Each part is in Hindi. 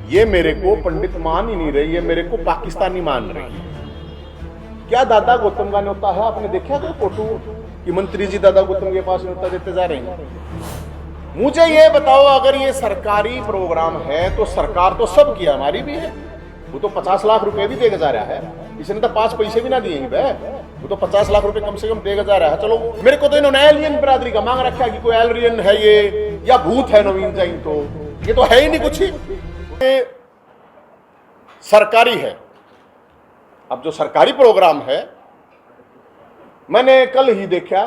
ये मेरे को पंडित मान ही नहीं रही, ये मेरे को पाकिस्तानी मान रही है। क्या दादा गौतम का न्योता है? आपने देखा कोई फोटो कि मंत्री जी दादा गौतम के पास न्योता देते जा रहे हैं? मुझे ये बताओ, अगर ये सरकारी प्रोग्राम है तो सरकार तो सब की, हमारी भी है। वो तो 50 लाख रुपए भी देगा जा रहा है, इसने तो 5 पैसे भी ना दिए हैं। वो तो 50 लाख रुपए कम से कम देगा जा रहा है। चलो, मेरे को तो इन्होंने एलियन बिरादरी का मांग रखा है कि कोई एलियन है ये या भूत है नवीन जैन, तो ये तो है ही नहीं कुछ ही। सरकारी है। अब जो सरकारी प्रोग्राम है, मैंने कल ही देखा,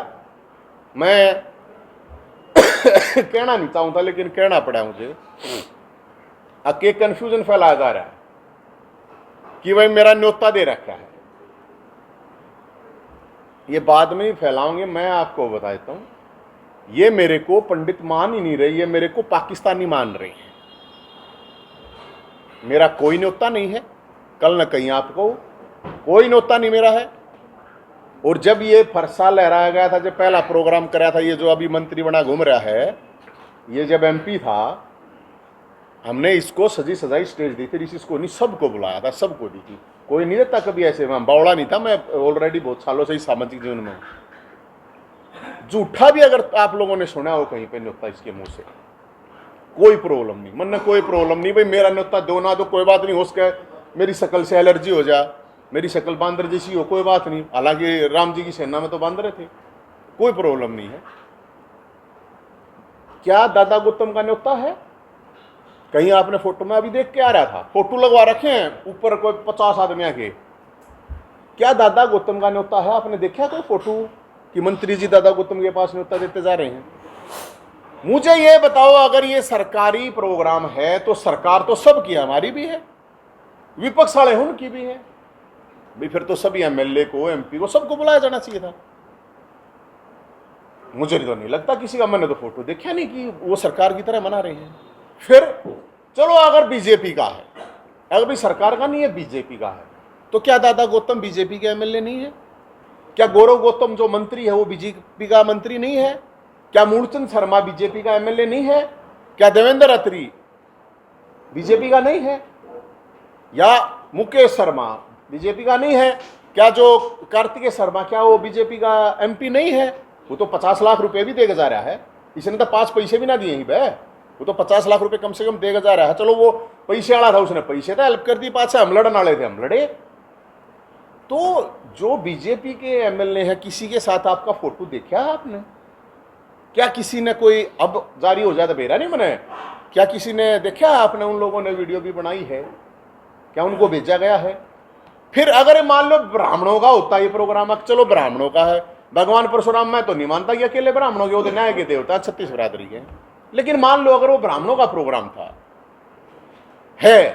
मैं कहना नहीं चाहूं था लेकिन कहना पड़ा मुझे, कि कंफ्यूजन फैलाया जा रहा है कि भाई मेरा न्योता दे रखा है। ये बाद में ही फैलाऊंगे, मैं आपको बता देता हूं, ये मेरे को पंडित मान ही नहीं रही, ये मेरे को पाकिस्तानी मान रही है। मेरा कोई न्योता नहीं है, कल न कहीं आपको कोई न्योता नहीं मेरा है। और जब ये फरसा लहराया गया था, जब पहला प्रोग्राम कराया था, ये जो अभी मंत्री बना घूम रहा है, ये जब एमपी था, हमने इसको सजी सजाई स्टेज दी थी, इसको नहीं सबको बुलाया था, सबको दी थी। कोई नहीं देता कभी ऐसे, मैं बावड़ा नहीं था, मैं ऑलरेडी बहुत सालों से ही सामाजिक जीवन में। झूठा भी अगर आप लोगों ने सुना हो कहीं पे न्योता इसके मुंह से, कोई प्रॉब्लम नहीं, मन में कोई प्रॉब्लम नहीं। भाई मेरा न्योता दो ना दो कोई बात नहीं, हो सके मेरी शक्ल से एलर्जी हो जा, मेरी शक्ल बांदर जैसी हो, कोई बात नहीं। हालांकि राम जी की सेना में तो बांदर थे, कोई प्रॉब्लम नहीं है। क्या दादा गौतम का न्योता है? कहीं आपने फोटो में अभी देख के आ रहा था, फोटो लगवा रखे हैं ऊपर कोई 50 आदमियों के। क्या दादा गौतम का न्योता है? आपने देखा कोई फोटो कि मंत्री जी दादा गौतम के पास न्योता देते जा रहे हैं? मुझे ये बताओ, अगर ये सरकारी प्रोग्राम है तो सरकार तो सब की, हमारी भी है, विपक्ष वाले उनकी भी है। भाई फिर तो सभी एमएलए को, एमपी को, सबको बुलाया जाना चाहिए था। मुझे तो नहीं लगता किसी का, मैंने तो फोटो देखा नहीं कि वो सरकार की तरह मना रहे हैं। फिर चलो, अगर बीजेपी का है, अगर भी सरकार का नहीं है, बीजेपी का है, तो क्या दादा गौतम बीजेपी के एमएलए नहीं है? क्या गौरव गौतम जो मंत्री है वो बीजेपी का मंत्री नहीं है? क्या मूलचंद शर्मा बीजेपी का एमएलए नहीं है? क्या देवेंद्र अत्री बीजेपी का नहीं है? या मुकेश शर्मा बीजेपी का नहीं है? क्या जो कार्तिकेय शर्मा, क्या वो बीजेपी का एमपी नहीं है? वो तो 50 लाख रुपए भी देगा जा रहा है, इसने तो 5 पैसे भी ना दिए ही बे। वो तो 50 लाख रुपए कम से कम देगा जा रहा है। चलो, वो पैसे वाला था, उसने पैसे था हेल्प कर दी, पास हम लड़न वाले थे, हम लड़े। तो जो बीजेपी के एमएलए हैं, किसी के साथ आपका फोटो देखा है आपने? क्या किसी ने कोई, अब जारी हो जाता बेरा नहीं मने, क्या किसी ने देखा आपने? उन लोगों ने वीडियो भी बनाई है, क्या उनको भेजा गया है? फिर अगर मान लो ब्राह्मणों का होता ये प्रोग्राम, चलो ब्राह्मणों का है, भगवान परशुराम मैं तो नहीं मानता कि अकेले ब्राह्मणों के होते, न्याय के देवता 36 बिरादरी के, लेकिन मान लो अगर वो ब्राह्मणों का प्रोग्राम था है,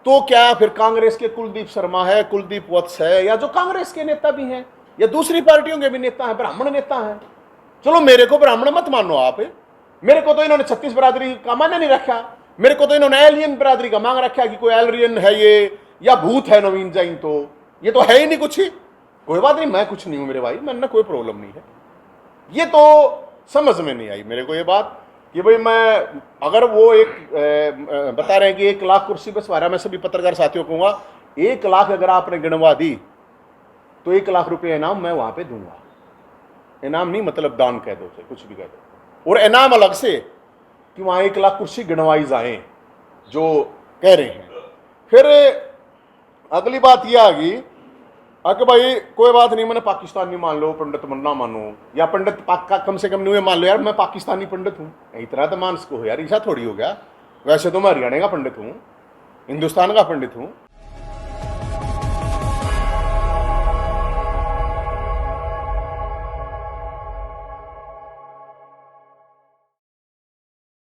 तो क्या फिर कांग्रेस के कुलदीप शर्मा है, कुलदीप वत्स है, या जो कांग्रेस के नेता भी हैं या दूसरी पार्टियों के भी नेता हैं, ब्राह्मण नेता हैं, चलो मेरे को ब्राह्मण मत मानो आप, मेरे को तो इन्होंने 36 बिरादरी का मान्य नहीं रखा, मेरे को तो इन्होंने एलियन बिरादरी का मांग रखा कि कोई एलियन है ये या भूत है नवीन जैन, तो ये तो है ही नहीं कुछ ही। कोई बात नहीं, मैं कुछ नहीं हूं मेरे भाई, मैंने कोई प्रॉब्लम नहीं है। ये तो समझ में नहीं आई मेरे को ये बात कि भाई मैं, अगर वो एक बता रहे हैं कि 1 लाख कुर्सी बस बारह, मैं सभी पत्रकार साथियों को कहूंगा, 1 लाख अगर आपने गिनवा दी तो 1 लाख रुपए इनाम मैं वहां पे दूंगा। इनाम नहीं मतलब दान कह दो, कुछ भी कह दो, और इनाम अलग से कि वहां 1 लाख कुर्सी गिनवाई जाए जो कह रहे हैं। फिर अगली बात यह आ गई कि भाई कोई बात नहीं, मैंने पाकिस्तानी मान लो, पंडित ना मानो, या पंडित का कम से कम नहीं मान लो यार, मैं पाकिस्तानी पंडित हूँ, इतना तो मान सको यार, ऐसा थोड़ी हो गया। वैसे तो मैं हरियाणा का पंडित हूँ, हिंदुस्तान का पंडित हूँ,